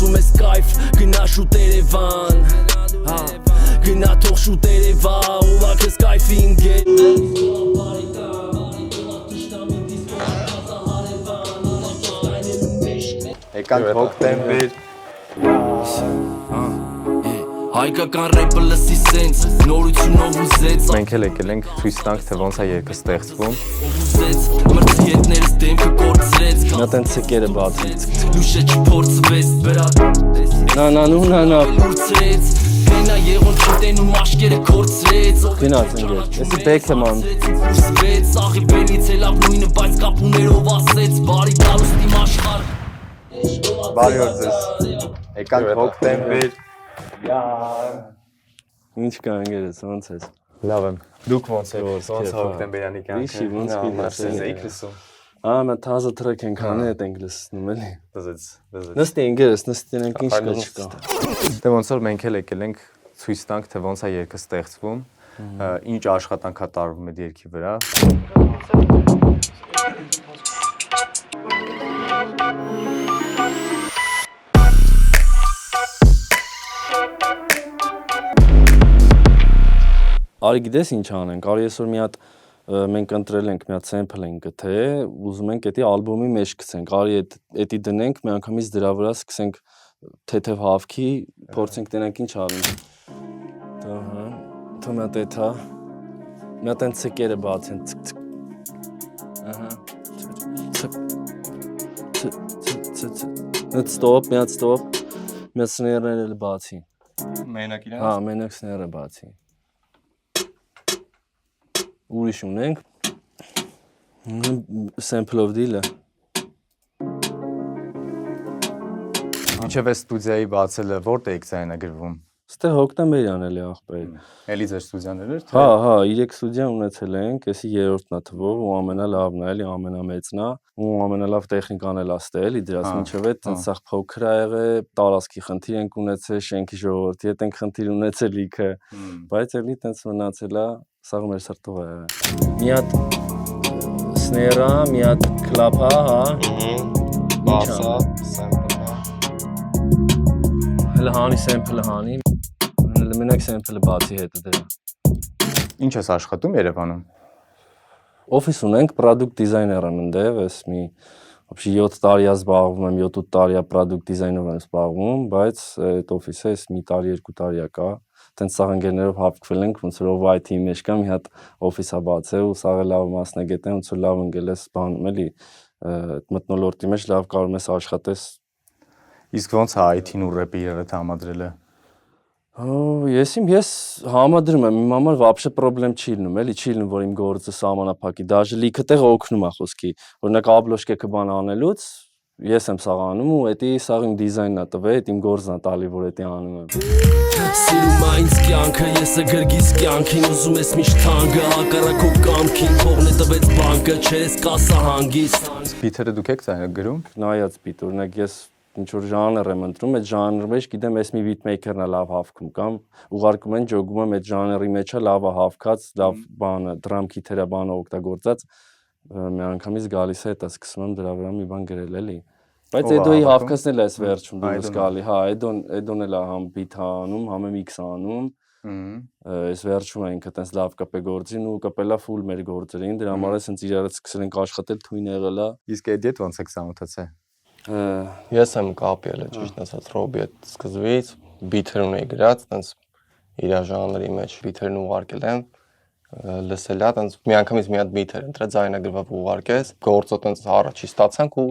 ուզում ես կայֆ գնա շուտ Երևան Գնա թող շուտ Երևա Ովա քեզ կայֆին գետ Եկանք հոկտեմբեր Հայկական ռեպը լսի սենց, նորությունով ուզեց Մենք էլ եկել ենք ցույց տանք, թե ոնց է երգը ստեղծվում Ուզեց, մրցի հետներս դեմքը կործրեց Նա տենց ցկերը բացի Լուշը չփորձվեց, վրա Նա Լուրցրեց, մենա եղոն չտենում աշկերը կործրեց Գնաց ընկեր, եսի բեք եմ ան Ուզվեց, աղի բելից էլ ավ նույնը, բայց կապուներով ասեց Բարի գալուստիմ աշխար Բարի օր ձեզ Եկանք հոկտեմբեր Ինչ կա ընկերս, ոնց ես Լավ եմ Դուք ոնց եք, ոնց հոկտեմբերյանի կյանքը ոնց Մերսես էիք լսում Մա թազը թրեք ենք անի հետ ենք լսնում էլի Դզեց Նստի ընկերս, նստի ենք ինչ կա չկա Դե ոնց որ մենք էլ եկել ենք ցույց տանք, թե ոնց է երգը ստեղծվում Ինչ աշխատանք է տարվում այդ երգի վրա Արի գիտես ինչ անենք, արի այսօր մի հատ մենք ընտրել ենք մի հատ sample ենք գտել, ուզում ենք էդի ալբոմի մեջ գցենք, արի էդի դնենք, մի անգամից դրա վրա սկսենք թեթև հավքի, փորձենք տենանք ինչ անենք։ Ահա, թո մի հատ էթա, մի հատ են ցկերը բացեն, ցկ Ահա։ Այդ ստոպ, մի հատ ստոպ, մի հատ սներները էլ բացի։ Մենակ իրան Հա, մենակ սները բացի։ Ուրիշ ունենք sample-ով դիլը Ինչև է ստուդիայի բացելը որտե եք ձայնագրվում Ստե հոկտեմբերյան էլի աղբեր Էլի ձեր ստուդիաներ էր Հա, 3 ստուդիա ունեցել ենք, էսի երրորդն է թվով ու ամենալավն է, էլի ամենամեծն է ու ամենալավ տեխնիկան էլ է ստե էլի դրաց ինչև է տենց սաղ փոքր ա եղել, տարածքի խնդիր ենք ունեցել, շենքի ժողովրդի հետ ենք խնդիր ունեցել լիքը, բայց էլի տենց մնացել է, սաղ մեր սրտով է եղել։ Մի հատ սներա, մի հատ կլապա, հա։ Բասա, սեմպլը։ Հələ հանի սեմպլը հանի, հələ մենակ սեմպլը բացի հետը դրա։ Ինչ ես աշխատում Երևանում Օֆիս ունենք, product designer եմ ընդեղ, ես մի вообще 7 տարի է զբաղվում եմ, 7-8 տարի է product designer-ով եմ զբաղվում, բայց այդ օֆիսը ես մի տարի, 2 տարի է կա, տենց սաղ ընկերներով հավաքվել ենք, ոնց որ IT-ի մեջ կա, մի հատ օֆիս է բացել ու սաղ լավ մասնագետ եմ, ոնց որ լավ ընկել ես բանում էլի, մթնոլորտի մեջ լավ կարող ես աշխատես։ Իսկ ոնց է IT-ն ու ռեպը իրար համադրելը Ես համադրում եմ, իմ համար вообще պրոբլեմ չի լինում, էլի չի լինում, որ իմ գործը սահմանափակի, դաժե լիքը տեղ օգնում է խոսքի, օրինակ աբլոշկեքը բան անելուց, ես եմ սաղ անում ու էդի սաղ իմ դիզայնն է տվել, էդ իմ գործն է տալի, որ էդի անում եմ։ Սիրում է ինձ կյանքը, ես է գրգիս կյանքին, ուզում ես միշտ թանկը, հակառակով կամքին, փողն է տվեց բանկը, չես կասա հանգիստ։ Բիթերը դուք եք ձայնագրում Նայած բիթ, օրինակ ես ինչ-որ ժանր եմ ընտրում, այդ ժանրի մեջ գիտեմ, ես մի beatmaker-ն է լավ հավքում կամ ուղարկում են, ջոգում եմ այդ ժանրի մեջ է լավ է հավքած, լավ բանը, drum kit-երը բանը օգտագործած, մի անգամից գալիս է, դա սկսում եմ դրա վրա մի բան գրել էլի։ Բայց Էդոյի հավքածն էլ է վերջում դուրս գալի, հա, Էդոն էլ է համ beat անում, համ mix անում, այս վերջում է ինքը տենց լավ կապե գործին ու կապելա full մեր գործերին, դրա համար էս հենց իրարից սկսել ենք աշխատել, թույն եղել է։ Իսկ էդի հետ ոնց եք ծանոթացել Ես եմ կապել ճիշտ ասած Ռոբի հետ սկզբից, բիթեր ունեի գրած, տենց իր ժանրի մեջ բիթերն ուղարկել եմ, լսել է, տենց մի անգամից մի հատ բիթեր ընտրել, ձայնագրվավ ուղարկես, գործը տենց առաջի ստացանք ու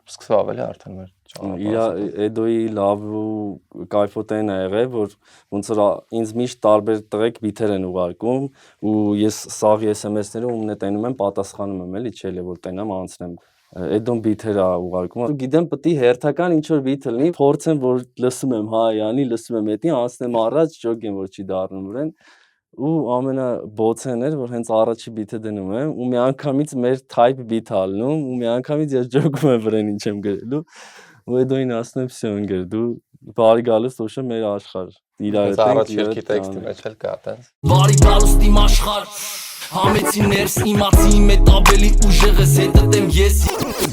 սկսավ էլի արդեն մեր ճանապարհը։ Էդոյի լավ ու կայֆոտեն է եղել, որ ոնց որ ինձ միշտ տարբեր տղեկ բիթեր են ուղարկում ու ես սաղ SMS-ները ումն է տենում եմ, պատասխանում եմ էլի, չէ՞ որ տենամ անցնեմ։ Էդոն բիթեր է ուղարկում։ Գիտեմ պետք է հերթական ինչ-որ բիթ լինի, փորձեմ որ լսում եմ հայանի, լսում եմ էդի, անցնեմ առաջ, ջոգեմ որ չի դառնում վրան։ Ու ամենաբոցեն էր, որ հենց առաջի բիթը դնում եմ ու մի անգամից մեր type beat ալնում ու մի անգամից ես ջոգում եմ վրան ինչ եմ գրելու։ Ու Էդոին ասում եմ, «Всё, ընկեր, դու բարի գալուս ոչը մեր աշխարհ»։ Իրար հետ առաջի երկի տեքստի մեջ էլ կա տենց։ Բարի գալուս իմ աշխարհ Համեցի ներս իմացի իմ էտ ավելի ուժեղ ես հետդ եմ ես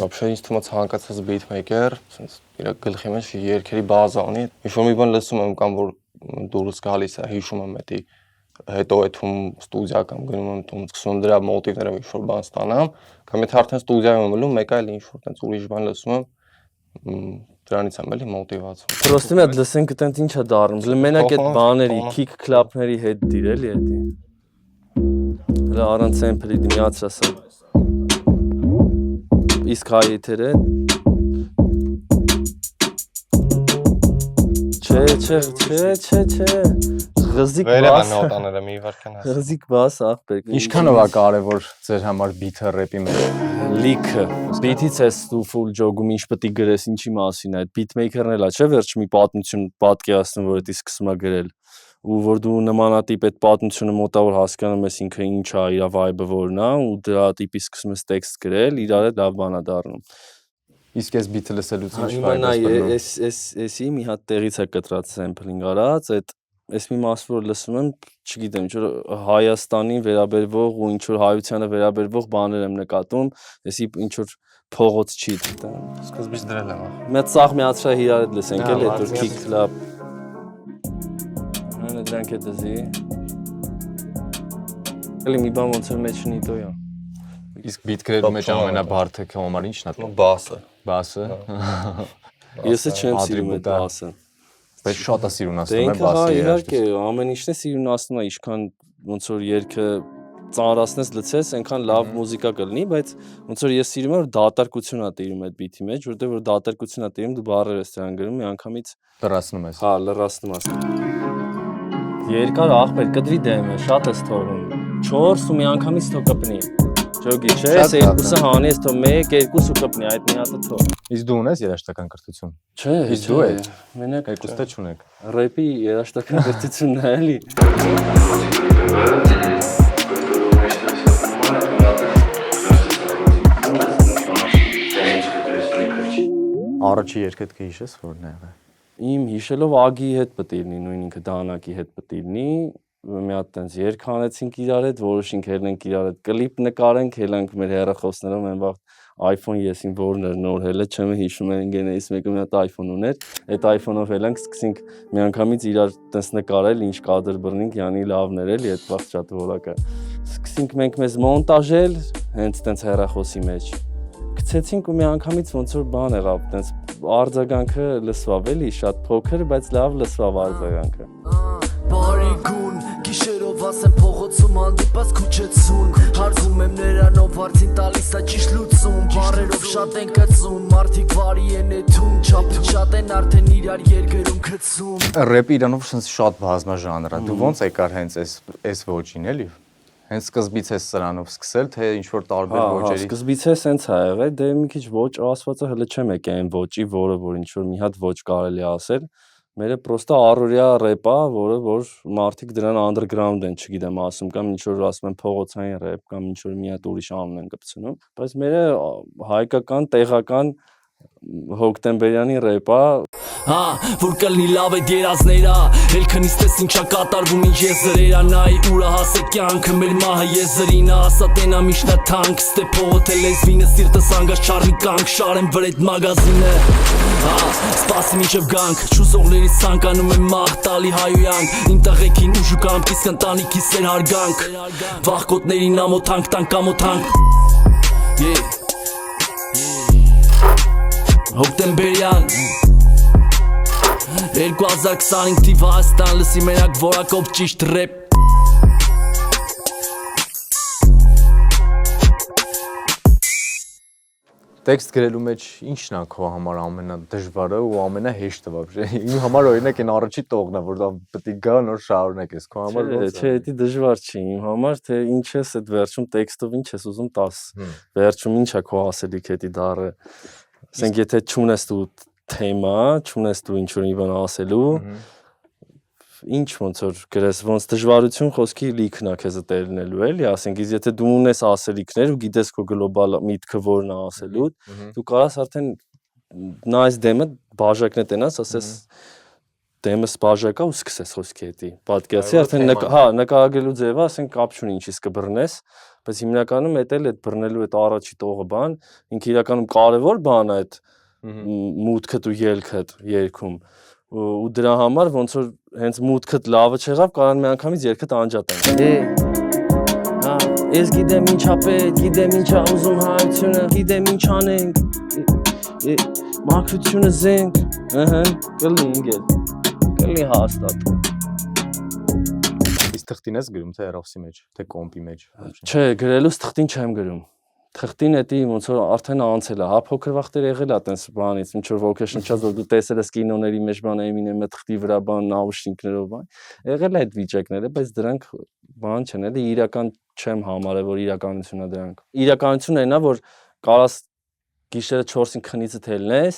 Вообще ինձ թվում է ցանկացած beatmaker, sense իր գլխի մեջ երգերի բազա ունի։ Ինչ-որ մի բան լսում եմ կամ որ դուրս գալիս է, հիշում եմ դա, հետո այդում ստուդիա կամ գնում եմ տուն, սկսում դրա մոտիվներով ինչ-որ բան ստանամ, կամ եթե արդեն ստուդիայում եմ ելնում, մեկ այլ ինչ-որ տենց ուրիշ բան լսում եմ, դրանից եմ էլի մոտիվացվում։ Պրոստի մի հատ լսենք այտենց ինչ է դառնում։ Մենակ այդ բաների, kick clap-ների հետ դիրել էդի։ Հələ առանց sample-ի դիմացրած է։ Իսկ հայ եթերը Չէ Ղզիկ բաս նոտաները մի վարքան հաս Ղզիկ բաս ախպեր Ինչքանով է կարևոր ձեր համար beat-ը rap-ի մեջ լիքը beat-ից ես դու full jog-ում ինչ պետք է գրես ինչի մասին է այդ beatmaker-ն էլա չէ վերջ մի պատմություն պատկերացնում որ դա սկսում է գրել ու որ դու նմանատիպ այդ պատմությունը մոտավոր հասկանում ես ինքը ինչ է իր vibe-ը որն է ու դրա տիպի սկսում ես տեքստ գրել իրար հետ լավ բան է դառնում Իսկ ես beat-ը լսելուց ինչ vibe-ը էսի մի հատ տեղից է կտրած sampling արած այս մի մասը որ լսում եմ չգիտեմ ինչ որ Հայաստանի վերաբերվող ու ինչ որ հայությանը վերաբերվող բաներ եմ նկատում էսի ինչ որ փողոց չի դա սկզբից դրել եմ Մեծ սաղ միացրա իրար հետ լսենք էլ այդ որ kick clap Հələ դրանք է դզի Էլի մի բան ոնց որ մեջ նիտոյա Իսկ beat գրելու մեջ ամենաբարդը քո համար ի՞նչն է բասը Բասը Ես չեմ սիրում այդ բասը Բայց շատ է սիրունացնում է բասը իհարկե ամեն ինչն է սիրունացնում է ինչքան ոնց որ երգը ծանրացնես լցես այնքան լավ մուզիկա կլինի բայց ոնց որ ես սիրում եմ որ դատարկություն է տիրում այդ beat-ի մեջ որտեղ որ դատարկություն է տիրում դու բառեր ես դրան գրում միանգամից լրացնում ես հա լրացնում ես երկար ախպեր կդվի դեմը շատ ես թողում 4 ու միանգամից թող կպնի Ջոգի չէ, ես երկուսը հանի ես թող 1, 2 ու կպնի, այդ մի հատը թող։ Իսկ դու ունես երաժշտական կրթություն։ Չէ, իսկ դու ես։ Մենակ երկուստը չունեք։ Ռեփի երաժշտական կրթությունն է էլի։ Առաջի երգդ կհիշես որն է եղել։ Իմ հիշելով ագի հետ պետք է լինի, նույն ինքը դանակի հետ պետք է լինի։ Մի հատ տենց երգ հանեցինք իրար հետ, որոշինք ելնենք իրար հետ կլիպ նկարենք, ելանք մեր հեռախոսներով այն վաղ iPhone եսին որն էր նոր հելը, չեմ հիշում են գենեից մեկը մի հատ iPhone ուներ, այդ iPhone-ով ելանք սկսենք միանգամից իրար տենց նկարել, ինչ կադր բռնենք, յանի լավներ էլի, այդ վաղ շատ որակը։ Սկսենք մենք մեզ մոնտաժել, հենց տենց հեռախոսի մեջ։ Գցեցինք ու միանգամից ոնց որ բան եղավ, տենց արձագանքը լսվավ էլի, շատ փոքր, բայց լավ լսվավ արձագանքը։ Բարիգուն, գիշերով ասեմ փողոցում հանդիպած քուչեցուն Հարգում եմ նրանով արդին տալիս է ճիշտ լուծում Բարերով շատ են կծում, մարդիկ վարի են էթում Չափի շատ են արդեն իրար երգերում կծում Ռեպը իրանով շատ բազմաժանր է, դու ոնց եկար հենց այս ոճին էլի Հենց սկզբից ես սրանով սկսել, թե ինչ-որ տարբեր ոճերի Սկզբից է սենց է եղել, դե մի քիչ ոչ ասվածը հələ չեմ եկել այն ոճի, որը որ ինչ-որ մի հատ ոչ կարելի ասել Մերը պրոստը առօրյա ռեպ է, որը որ մարդիկ դրան underground են, չգիտեմ, ասում կամ ինչ որ ասում են փողոցային ռեպ կամ ինչ որ մի հատ ուրիշ անուն են կպցնում, բայց մերը հայկական, տեղական հոկտեմբերյանի ռեպ է Հա, որ կլնի լավ այդ երազներա Էլ քնիստես ինչա կատարվում ինչ եզրերա Նայի ուրա հասե կյանքը մեր մահը եզրինա Ասա տենա միշտա թանք Ստե փողոտ է լեզվինը սիրտս անգաս չարնի կանք Շարեմ վր այդ մագազինը Հա, սպասի մինչև գանք Չուզողներից ցանկանում եմ մաղ տալի հայոյանք Իմ տղեկին ուժու կամ իսկ ընտանիքիս էր հարգանք Վաղկոտներին ամոթանք տանք ամոթանք Հոկտեմբերյան 2025 թիվ Հայաստան լսի մենակ որակով ճիշտ ռեպ Տեքստ գրելու մեջ ինչն է քո համար ամենադժվարը ու ամենահեշտը вообще Իմ համար օրինակ այն առաջի տողն է որ դա պետք է գա նոր շարունակես քո համար ո՞նց է Չէ, դա դժվար չի իմ համար թե ինչ ես այդ վերջում տեքստով ինչ ես ուզում տաս Վերջում ինչ է քո ասելիքը դա դառը Ասենք եթե չունես դու թեմա, չունես դու ինչ-որ մի բան ասելու, ինչ ոնց որ գրես, ոնց դժվարություն խոսքի լիքն է քեզ տելնելու էլի, ասենք, իսկ եթե դու ունես ասելիքներ ու գիտես քո գլոբալ միտքը որն է ասելու, դու կարաս արդեն նայես դեմը բաժակն է տենաս, ասես դեմս բաժակա ու սկսես խոսքի հետի պատկերացի արդեն նկարագրելու ձևը ասենք կապ չունի ինչից կբռնես բայց հիմնականում էդ էլ այդ բռնելու այդ առաջի տողը բան ինքը իրականում կարևոր բան է այդ մուտքդ ու ելքդ երգում ու դրա համար ոնց որ հենց մուտքդ լավը չեղավ կարան մի անգամից երգդ անջատեն ես գիտեմ ինչա պետք գիտեմ ինչա ուզում հայությունը գիտեմ ինչ անենք մաքրությունը զենք կլինի հաստատ Իսկ թղթին ես գրում թե հեռախոսի մեջ թե կոմպի մեջ Չէ գրելուց թղթին չեմ գրում թղթին էդի ոնց որ արդեն անցել է հա փոքր վախտեր եղել է տենց բանից ինչ որ ոգեշնչած որ դու տեսել ես կինոների մեջ բան Eminem-ը թղթի վրա բան նաուշնիկներով բան եղել է այդ վիճակները բայց դրանք բան չեն էլի իրական չեմ համարել որ իրականությունն է դրանք իրականությունն այնա որ կարաս գիշերը 4-ին քնիցդ ելնես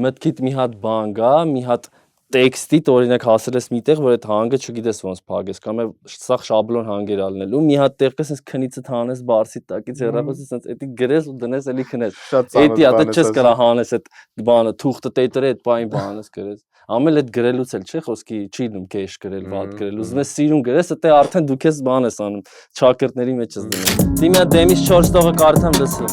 մտքիդ մի հատ բան գա մի հատ տեքստիտ օրինակ հասել ես միտեղ որ այդ հանգը չգիտես ոնց փակես կամ է սա շաբլոն հանգեր ալնելու մի հատ տեղ կես քնիցդ հանես բարսի տակից հեռախոսից sense էդի գրես ու դնես էլի քնես էդի հա դե չես կարա հանես այդ բանը թուղթը տետրը այդ բային բանես գրես ամել այդ գրելուց էլ չէ խոսքի չի դում կեշ գրել վատ գրել ուզում ես սիրուն գրես դա արդեն դու քեզ բան ես անում չակերտների մեջ ես դնում դի մի հատ դեմից 4 տողը կարդամ լսի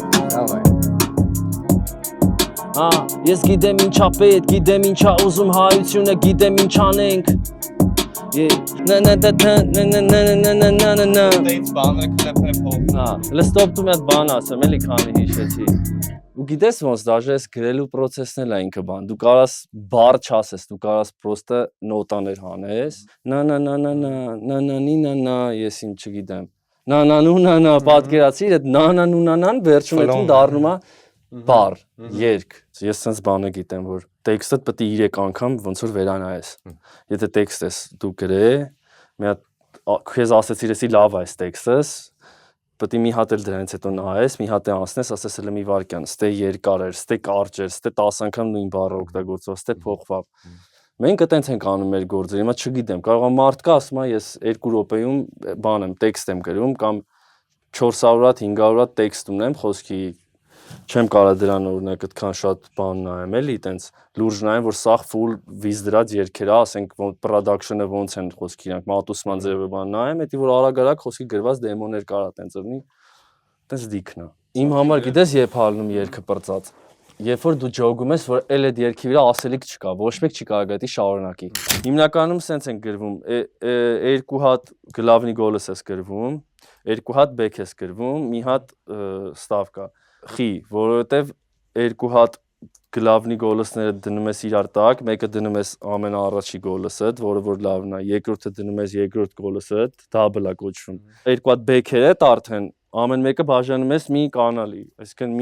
Ես գիտեմ ինչա պետք, գիտեմ ինչա ուզում հայությունը, գիտեմ ինչ անենք Լստոպ դու մի հատ բան ասեմ, էլի քանի հիշեցի Ու գիտես ոնց դաժե ես գրելու պրոցեսն էլ է ինքը բան, դու կարաս բառ չասես, դու կարաս պրոստը նոտաներ հանես Նա, ես ինչ չգիտեմ Նա, պատկերացիր, այդ նանան վերջում էդում դառնում է բառ, երգ, ես sense բանը գիտեմ, որ տեքստը պետք է 3 անգամ ոնց որ վերանայես, եթե տեքստ ես դու գրե, մի հատ քեզ ասեցիր էսի լավ է այս տեքստս, պետք է մի հատ էլ դրանից հետո նայես, մի հատ է անցնես, ասես էլ մի վարքյան, ստե երկար էր, ստե կարճ էր, ստե 10 անգամ նույն բառը օգտագործվավ, ստե փոխվավ։ Մենք այտենց ենք անում մեր գործերը, հիմա չգիտեմ, կարող է մարդ կա ասում է ես 2 րոպեում բան եմ, տեքստ եմ գրում կամ 400 հատ, 500 հատ տեքստ ունեմ խոսքի Չեմ կարա դրան օրինակ այդքան շատ բան նայեմ էլի տենց լուրջ նայեմ որ սաղ full վիզ դրած երգեր է ասենք production-ը ոնց են խոսքի իրանք մատուսման ձևը բան նայեմ էդի որ արագ խոսքի գրված դեմոներ կարա տենց լինի տենց դիքն է իմ համար գիտես երբ հալնում երգը պրծած երբ որ դու ջոգում ես որ էլ այդ երգի վրա ասելիք չկա ոչ մեկ չի կարող դա շարունակի հիմնականում սենց են գրվում 2 հատ գլավնի գոլս ես գրվում 2 հատ բեք ես գրվում մի հատ ստավկա Խի, որովհետև 2 հատ գլավնի գոլսները դնում ես իրար տակ, մեկը դնում ես ամենաառաջի գոլսդ, որը որ լավն է, երկրորդը դնում ես երկրորդ գոլսդ, double-ա կոչվում։ 2 հատ բեքեր է արդեն, ամեն մեկը բաժանում ես մի կանալի, այսինքն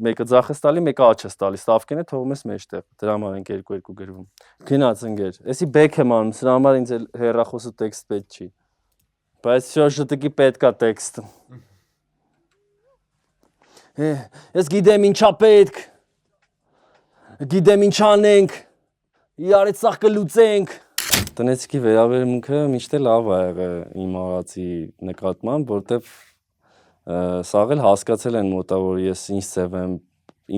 մեկը ձախ ես տալի, մեկը աջ ես տալի, ստավկենը թողում ես մեջտեղ, դրա համար ենք 2-2 գրվում։ Գնաց ընկեր, էսի բեք եմ անում, սրա համար ինձ հեռախոսը տեքստ պետք չի։ Բայց շոշտիկի պետք է տեքստ։ Ես գիտեմ ինչա պետք, գիտեմ ինչ անենք, իրարից սաղ կլուծենք Տնեցիկի վերաբերմունքը միշտ լավ է եղել իմ արածի նկատմամբ, որտեվ սաղ էլ հասկացել են մոտա, որ ես ինչ ձև եմ,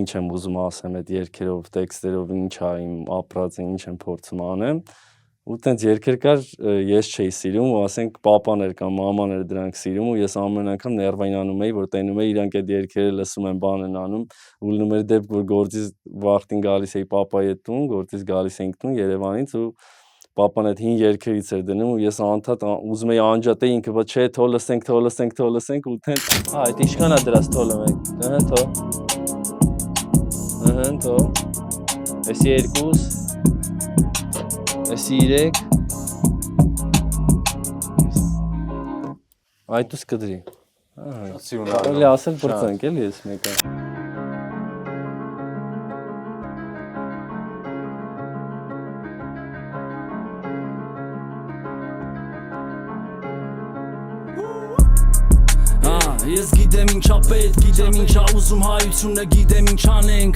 ինչ եմ ուզում ասեմ այդ երգերով, տեքստերով, ինչ է իմ ապրածը, ինչ եմ փորձում անեմ ու տենց երգեր կար ես չէի սիրում ու ասենք պապաներ կամ մաման էր դրանք սիրում ու ես ամեն անգամ ներվային անում էի որ տենում էի իրանք այդ երգերը լսում են բան են անում ու լինում էր դեպք որ գործից վախտին գալիս էի պապայի հետ տուն գործից գալիս էինք տուն Երևանից ու պապան այդ հին երգերից էր դնում ու ես անդադ ուզում էի անջատեի ինքը բայց չէ թող լսենք ու տենց այդ ինչքան է դրած թող լսենք թող էսի 2 Էսի 3 Այդ ուս կդրի Շատ սիրուն Էլի ասել բրծանք էլի ես մեկը Ես գիտեմ ինչա պետք, գիտեմ ինչա ուզում հայությունը, գիտեմ ինչ անենք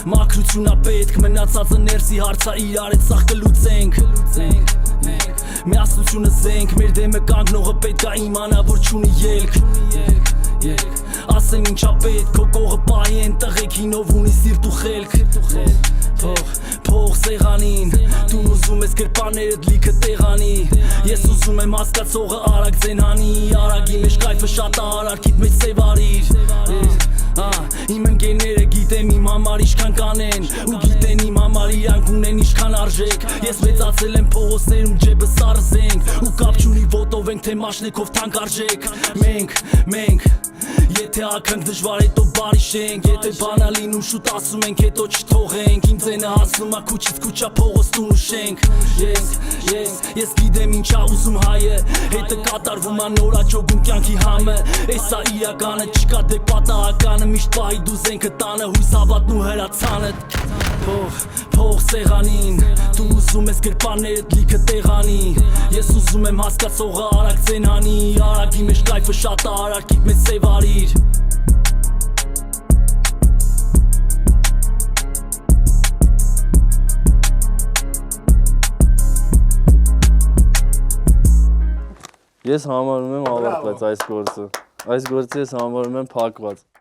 Մաքրությունա պետք, մնացածը ներսի հարցա իրար այդ սաղ կլուծենք Միասնությունը զենք, մեր դեմը կանգնողը պետք է իմանա, որ չունի ելք Ասեն ինչա պետք, քո կողը պահի են տղեկ հինով ունի սիրտ ու խելք Փող սեղանի սեղանին Դու ուզում ես գրպաններդ լիքը տեղանի Ես ուզում եմ հասկացողը արագ ձենանի Արագի մեջ կայֆը շատ արարքիտ մեջ սևարիր Իմ ընկերները գիտեմ իմ համար ինչքան կանեն Ու գիտեն իմ համար իրանք ունեն ինչքան արժեք Ես մեծացել եմ փողոցներում ջեբը սարզենք Ու կապ չունի ոտով ենք թե մաշնեկով թանկ արժեք Մենք Եթե ականք դժվար հետո բարի շենք Եթե բանալին ու շուտ ասում ենք հետո չթողենք Իմ ձենը հասնում ա քուչից քուչա փողոց տուն ու շենք Ես գիտեմ ինչա ուզում հայը Հետը կատարվում ա նոր աճոգում կյանքի համը Էսա իրականը չկա դե պատահականը Միշտ պահի դու զենքը տանը հույս հավատն ու հրացանդ Փող սեղանին Դու ուզում ես գրպաններդ լիքը տեղանի Ես ուզում եմ հասկացողը արագ ձենանի Արագի մեջ կայֆը շատ արարքիտ մեջ սևարիր Ես համարում եմ ավարտված այս գործը ես համարում եմ փակված